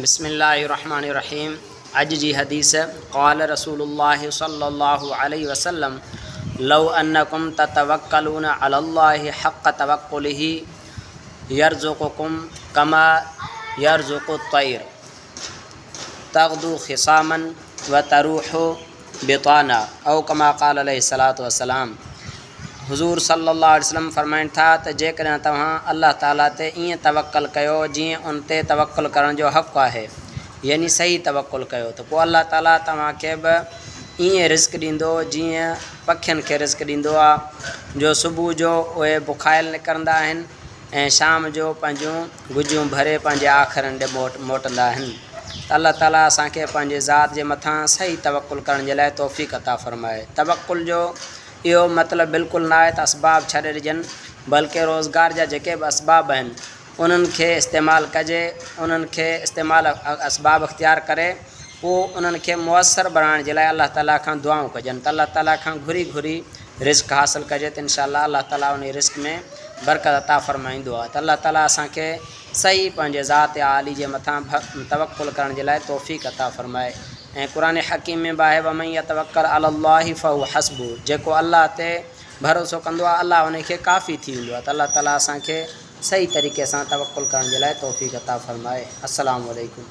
बिस्मिल्लाहिर्रहमानिर्रहीम। अज जी हदीस क़ाल रसूलुल्लाह सल्लल्लाहु अलैहि वसल्लम लौ अन्नकुम ततवक्कलूना अलल्लाहि हक़्क़ तवक्कुलिही यरज़ुक़ुकुम कमा यरज़ुक़ुत-तैर तग़दू खिसामन व तरूहु बिताना औ कमा क़ाल अलैहिस्सलातु वस्सलाम। हुज़ूर सल्लल्लाहु अलैहि वसल्लम फरमाइनि था त जेकॾहिं तव्हां अल्लाह ताला ते ईअं तवक्कल कयो जीअं उन ते तवक्कुल करण जो हक़ु आहे, यानी सही तवक्कुल कयो, त पोइ अल्लाह ताला तव्हांखे बि ईअं रिस्क ॾींदो जीअं पखियुनि खे रिस्क ॾींदो आहे जो सुबुह जो उहे बुखायल निकिरंदा आहिनि ऐं शाम जो पंहिंजूं गुजियूं भरे पंहिंजे आख़िरनि ॾे मोटंदा आहिनि। त अल्लाह ताला असांखे पंहिंजे ज़ात जे मथां सही तवक्कुल करण जे लाइ तौफ़ीक़ अता फ़रमाए। तवक्कुल जो इहो मतिलबु बिल्कुलु न आहे त असबाब छॾे ॾिजनि, बल्कि रोज़गार जा जेके बि असबाब आहिनि उन्हनि खे इस्तेमालु कजे, उन्हनि खे इस्तेमालु असबाब इख़्तियार करे पोइ उन्हनि खे मुयसरु बणाइण जे लाइ अल्लाह ताला खां दुआऊं कजनि, त अल्लाह ताला खां घुरी घुरी रिस्क हासिलु कजे त इंशाअल्लाह अल्लाह ताला उन रिस्क में बरकत अता फ़रमाईंदो आहे। त अल्लाह ताला असांखे सही पंहिंजे ज़ात आली जे मथां तवक्कुल करण जे लाइ तौफ़ीक़ अता फ़रमाए। ऐं क़ुरान हकीम में बि आहे वमन यतवक्कल अलल्लाहि फहुव हस्बुहु, जेको अल्लाह ते भरोसो कंदो आहे अल्लाह उन खे काफ़ी थी वेंदो आहे। त अल्लाह ताला असांखे सही तरीक़े सां तवक्कुल करण जे लाइ तौफ़ीक़ अता फ़रमाए। अस्सलामु अलैकुम।